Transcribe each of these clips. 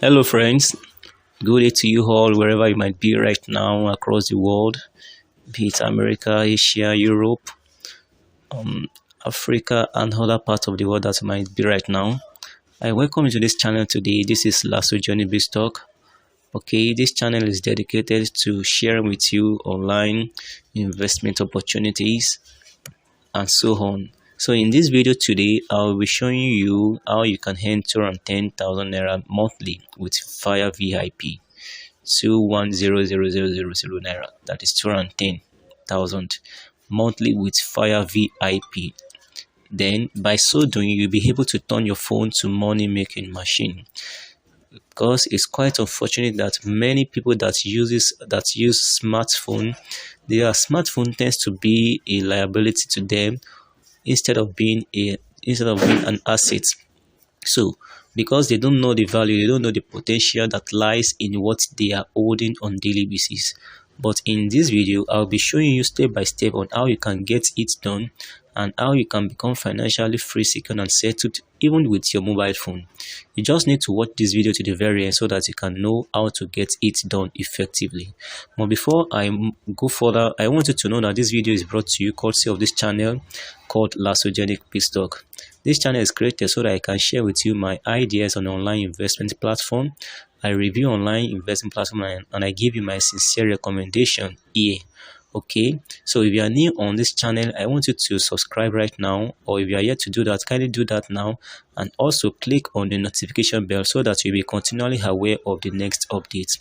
Hello friends, good day to you all wherever you might be right now across the world, be it America, Asia, Europe, Africa and other parts of the world that you might be right now. I welcome you to this channel today. This is Lasso Journey Biz Talk. Okay, this channel is dedicated to sharing with you online investment opportunities and so on. So in this video today, I'll be showing you how you can earn 210,000 Naira monthly with Fire VIP. 210,000 Naira. That is 210,000 monthly with Fire VIP. Then by so doing, you'll be able to turn your phone to money making machine. Because it's quite unfortunate that many people that use smartphone, their smartphone tends to be a liability to them instead of being an asset. So because they don't know the value, they don't know the potential that lies in what they are holding on daily basis. But in this video, I'll be showing you step by step on how you can get it done and how you can become financially free, secure and settled even with your mobile phone. You just need to watch this video to the very end so that you can know how to get it done effectively. But before I go further, I want you to know that this video is brought to you courtesy of this channel called Lasso Journey Biz Talk. This channel is created so that I can share with you my ideas on online investment platform. I review online investment platform and I give you my sincere recommendation here. Okay, so if you are new on this channel, I want you to subscribe right now, or if you are yet to do that, kindly do that now, and also click on the notification bell so that you'll be continually aware of the next update.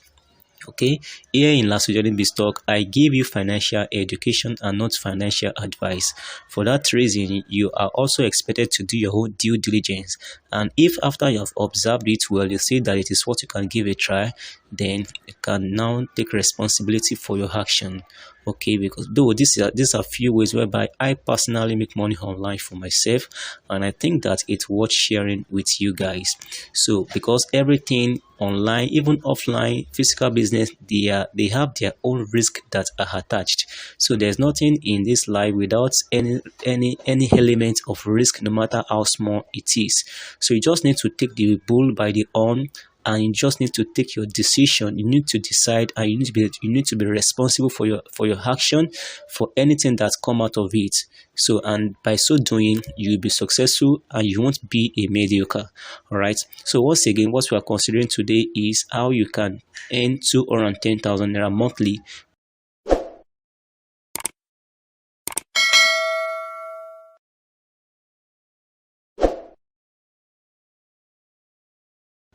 Okay, here in Lasso Journey Biz Talk, I give you financial education and not financial advice. For that reason, you are also expected to do your own due diligence. And if after you have observed it well, you see that it is what you can give a try, then you can now take responsibility for your action. Okay, because though these are few ways whereby I personally make money online for myself, and I think that it's worth sharing with you guys. So because everything online, even offline physical business, they have their own risk that are attached. So there's nothing in this life without any element of risk, no matter how small it is. So you just need to take the bull by the horn, and you just need to take your decision. You need to decide, and you need to be responsible for your action, for anything that's come out of it. So, and by so doing, you'll be successful and you won't be a mediocre. All right. So once again, what we are considering today is how you can earn 210,000 Naira monthly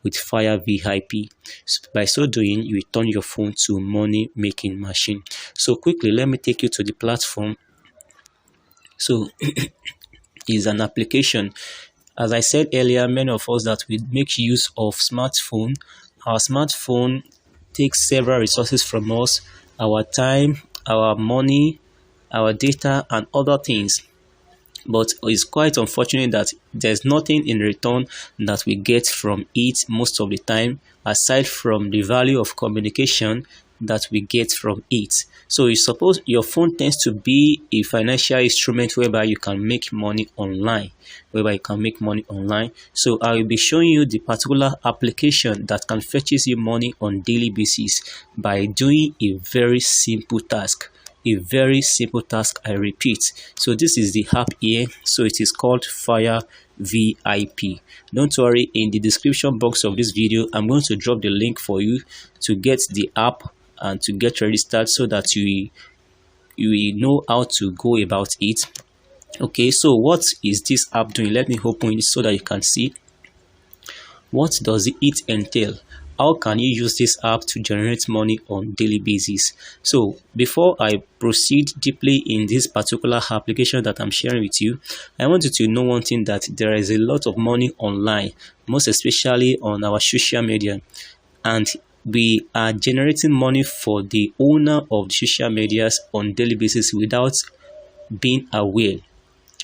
with Fire VIP. So by so doing, you turn your phone to money making machine. So quickly, let me take you to the platform. So is an application. As I said earlier, many of us that we make use of smartphone, our smartphone takes several resources from us: our time, our money, our data and other things. But it's quite unfortunate that there's nothing in return that we get from it most of the time, aside from the value of communication that we get from it. So you suppose your phone tends to be a financial instrument whereby you can make money online, So I will be showing you the particular application that can fetches you money on daily basis by doing a very simple task. I repeat. So this is the app here. So it is called Fire VIP. Don't worry, in the description box of this video, I'm going to drop the link for you to get the app and to get registered so that you know how to go about it. Okay, so what is this app doing? Let me open it so that you can see. What does it entail? How can you use this app to generate money on daily basis? So before I proceed deeply in this particular application that I'm sharing with you, I want you to know one thing, that there is a lot of money online, most especially on our social media, and we are generating money for the owner of the social medias on daily basis without being aware.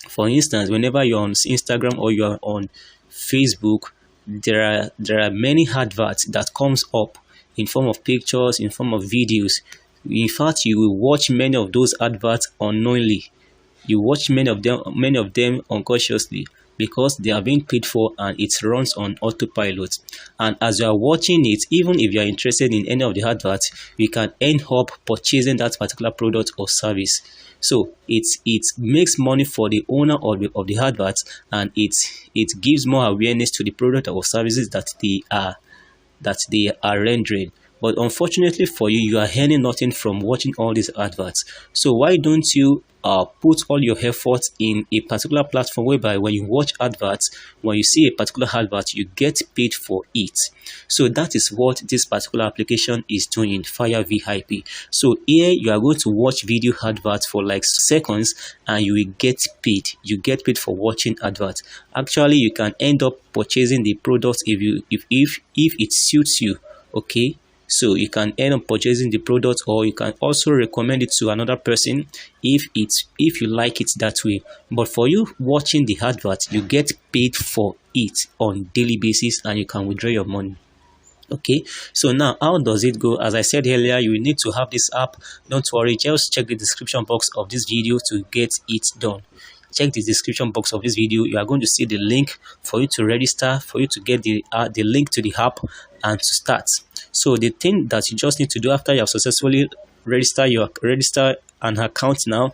For instance, whenever you're on Instagram or you're on Facebook, there are many adverts that comes up in form of pictures, in form of videos. In fact, you will watch many of those adverts unknowingly. You watch many of them unconsciously, because they are being paid for and it runs on autopilot. And as you are watching it, even if you are interested in any of the adverts, you can end up purchasing that particular product or service. So it makes money for the owner of the adverts, and it gives more awareness to the product or services that they are rendering. But unfortunately for you, you are earning nothing from watching all these adverts. So why don't you put all your efforts in a particular platform whereby when you watch adverts, when you see a particular advert, you get paid for it. So that is what this particular application is doing, Fire VIP. So here you are going to watch video adverts for like seconds and you will get paid. You get paid for watching adverts. Actually, you can end up purchasing the products if it suits you. Okay, so you can end up purchasing the product, or you can also recommend it to another person if you like it that way. But for you watching the advert, you get paid for it on daily basis and you can withdraw your money. Okay, so now how does it go? As I said earlier, you will need to have this app. Don't worry, just check the description box of this video to get it done. Check the description box of this video. You are going to see the link for you to register, for you to get the link to the app and to start. So the thing that you just need to do after you have successfully register an account now.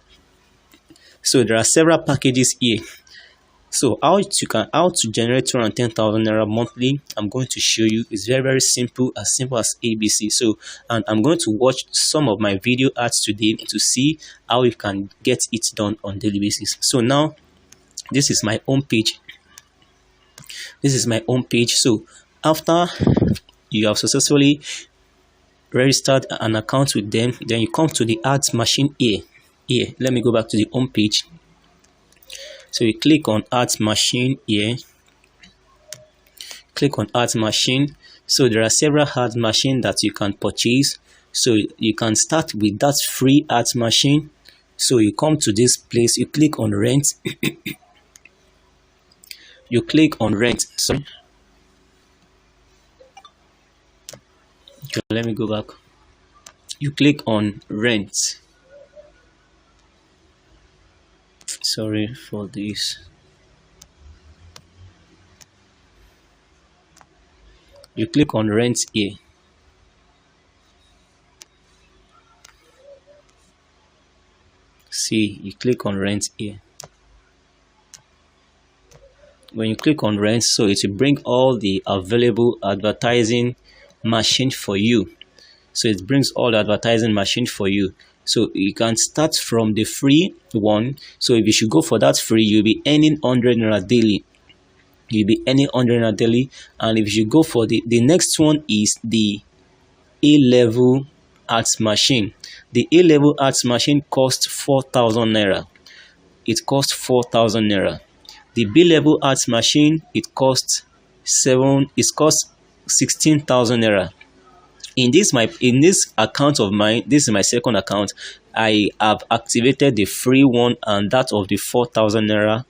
So there are several packages here. So how to generate 210,000 naira monthly, I'm going to show you. It's very simple as ABC. So, and I'm going to watch some of my video ads today to see how you can get it done on daily basis. So now this is my home page. So after you have successfully registered an account with them, then you come to the ads machine here. Let me go back to the home page. So you click on ads machine here. Click on ads machine. So there are several ads machine that you can purchase. So you can start with that free ads machine. So you come to this place, you click on rent. You click on rent. Sorry. Okay, let me go back. You click on rent. Sorry for this. You click on rent here. See, you click on rent here. When you click on rent, so it will bring all the available advertising machine for you. So it brings all the advertising machine for you. So you can start from the free one. So if you should go for that free, you'll be earning 100 naira daily. And if you go for the next one is the A-level ads machine. The A-level ads machine costs 4,000 naira. It costs 4,000 naira. The B-level ads machine, it costs 16,000 naira. In this account of mine, this is my second account, I have activated the free one and that of the 4,000 naira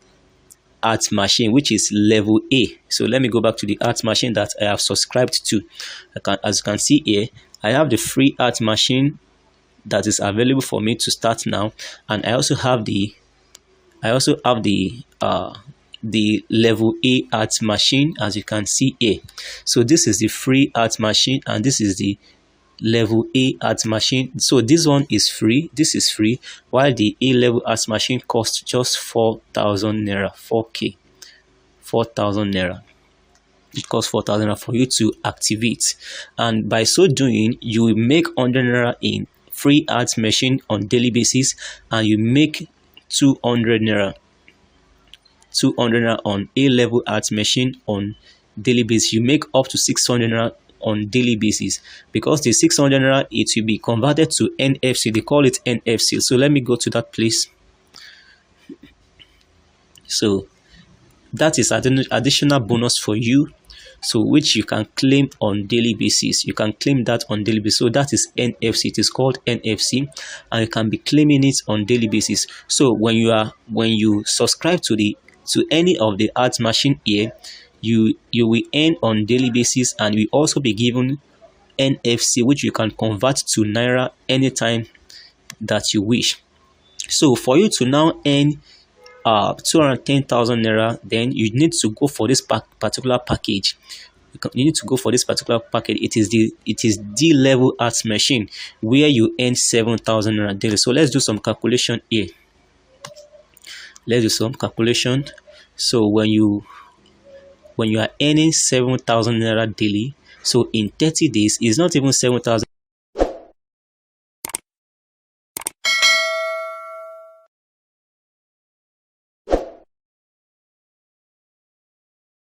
ads machine, which is level A. So let me go back to the ads machine that I have subscribed to. As you can see here, I have the free ads machine that is available for me to start now, and I also have the level A ads machine, as you can see here. So this is the free ads machine and this is the level A ads machine. So this one is free, this is free, while the A level ads machine costs just 4,000 naira, 4,000 naira. It costs 4,000 naira for you to activate, and by so doing you will make 100 naira in free ads machine on daily basis, and you make 200 naira on A-level ads machine on daily basis. You make up to 600 naira on daily basis, because the 600 naira, it will be converted to NFC. They call it NFC. So let me go to that place. So that is additional bonus for you, so which you can claim on daily basis. You can claim that on daily basis. So that is NFC. It is called NFC, and you can be claiming it on daily basis. So when you subscribe to any of the ads machine here, you will earn on daily basis, and will also be given NFC, which you can convert to Naira anytime that you wish. So for you to now earn 210,000 Naira, then you need to go for this particular package. You need to go for this particular package. It is the level arts machine where you earn 7,000 Naira daily. So let's do some calculation here. Let's do some calculation. So when you are earning 7,000 Naira daily, so in 30 days, it's not even 7,000.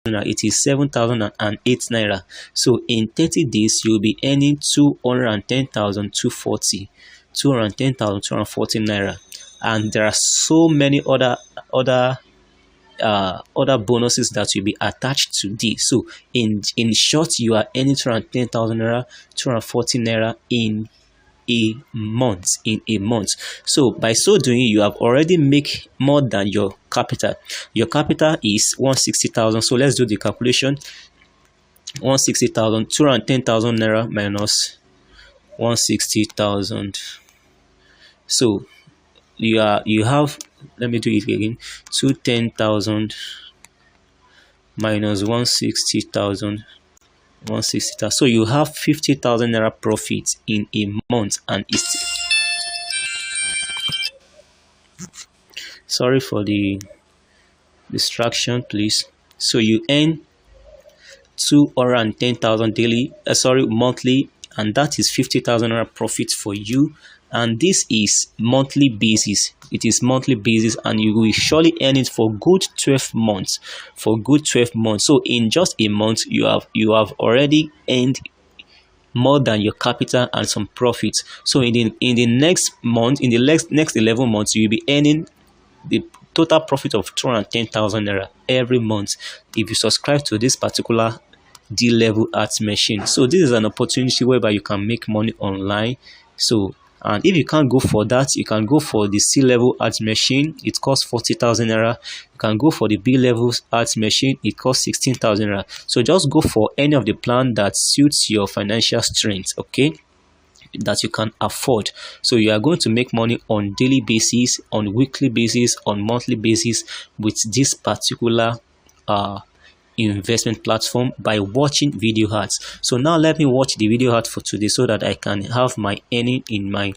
It is 7,008 Naira. So in 30 days, you'll be earning 210,240 Naira. And there are so many other bonuses that will be attached to this. So in short, you are earning 210,000 Naira, 240 Naira in a month. So by so doing, you have already make more than your capital. Your capital is 160,000. So let's do the calculation. 160,000, 210,000 Naira minus 160,000. So you have, let me do it again, 210,000 minus 160,000. So you have 50,000 Naira profit in a month, and it's, sorry for the distraction, please. So you earn 210,000 daily, monthly, and that is 50,000 Naira profit for you. And this is monthly basis. It is monthly basis, and you will surely earn it for good 12 months. So in just a month, you have already earned more than your capital and some profits. So in the next month, in the next 11 months, you'll be earning the total profit of 210,000 Naira every month if you subscribe to this particular D-level arts machine. So this is an opportunity whereby you can make money online. So, and if you can't go for that, you can go for the C-level arts machine. It costs 40,000 Naira. You can go for the B-level arts machine. It costs 16,000 Naira. So just go for any of the plan that suits your financial strength, okay, that you can afford. So you are going to make money on daily basis, on weekly basis, on monthly basis with this particular investment platform by watching video ads. So now let me watch the video ad for today so that I can have my earning in my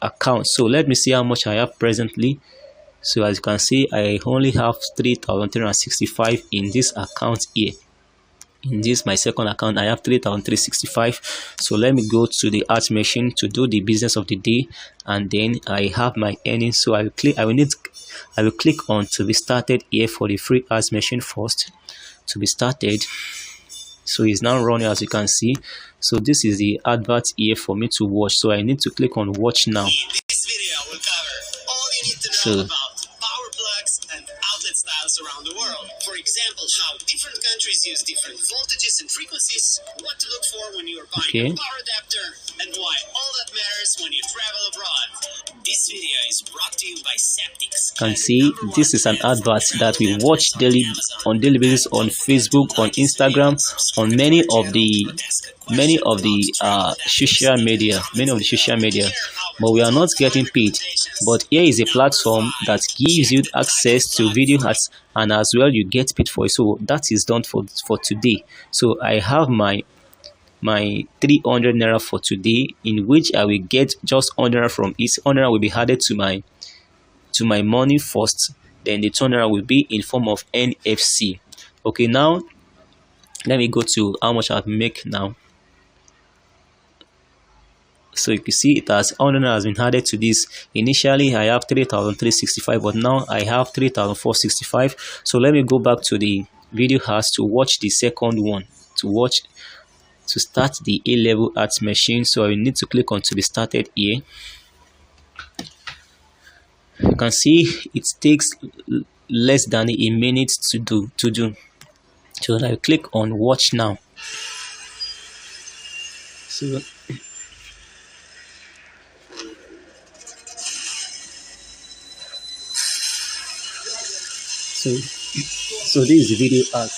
account. So let me see how much I have presently. So as you can see, I only have 3,365 in this account here. In this my second account, I have 3,365. So let me go to the art machine to do the business of the day, and then I have my earnings. So I will click on to be started here for the free art machine first to be started. So it's now running, as you can see. So this is the advert here for me to watch. So I need to click on watch now. This video will cover all you need to know about power plugs and outlet styles around the world. For example, how different countries use different voltages and frequencies, what to look for when you are buying a power adapter, and why all that matters when you travel abroad. This video is brought to you by Septics. You can see this is an advert that we watch on daily basis on Facebook, on Instagram, on many of the social media, but we are not getting paid. But here is a platform that gives you access to video ads, and as well you get paid for it. So that is done for today. So I have my 300 Naira for today, in which I will get just 100 Naira from each. 100 Naira will be added to my money first, then the 200 Naira will be in form of NFC. Okay, now let me go to how much I make now. So you can see it has 100 has been added to this. Initially I have 3,365, but now I have 3,465. So let me go back to the video ads to watch the second one, to start the A-level arts machine. So I need to click on to be started here. You can see it takes less than a minute to do. So I click on watch now. So this is the video ad.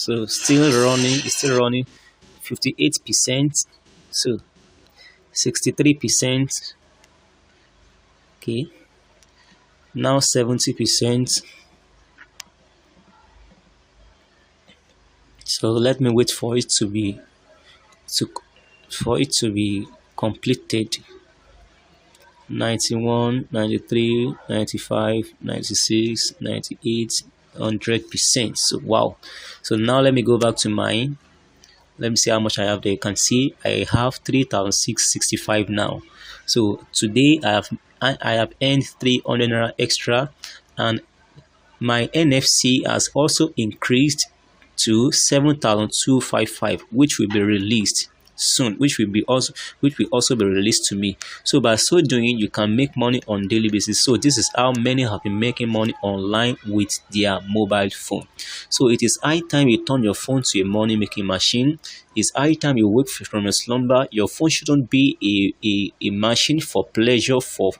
So it's still running 58%. So 63%. Okay, now 70%. So let me wait to for it to be completed. 91, 93, 95, 96, 98, 100%. So wow. So now let me go back to mine. Let me see how much I have there. You can see I have 3,665 now. So today I have earned 300 naira extra, and my NFC has also increased to 7,255, which will be released soon, which will also be released to me. So by so doing, you can make money on daily basis. So this is how many have been making money online with their mobile phone. So it is high time you turn your phone to a money making machine. It's high time you wake from a slumber. Your phone shouldn't be a machine for pleasure, for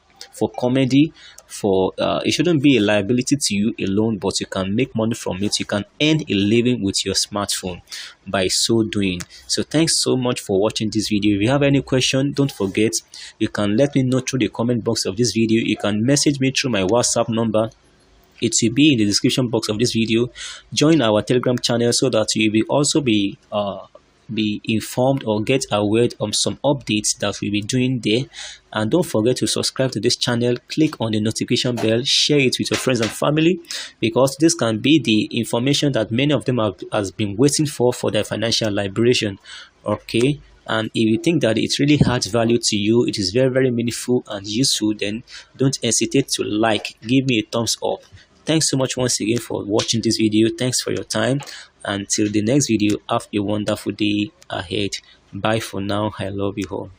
comedy, for it shouldn't be a liability to you alone, but you can make money from it. You can earn a living with your smartphone by so doing. So thanks so much for watching this video. If you have any question, don't forget, you can let me know through the comment box of this video. You can message me through my WhatsApp number. It will be in the description box of this video. Join our Telegram channel so that you will also be informed or get aware of some updates that we'll be doing there. And don't forget to subscribe to this channel. Click on the notification bell, share it with your friends and family, because this can be the information that many of them has been waiting for their financial liberation. Okay, and if you think that it really adds value to you, it is very, very meaningful and useful, then don't hesitate to give me a thumbs up. Thanks so much once again for watching this video. Thanks for your time. Until the next video, have a wonderful day ahead. Bye for now. I love you all.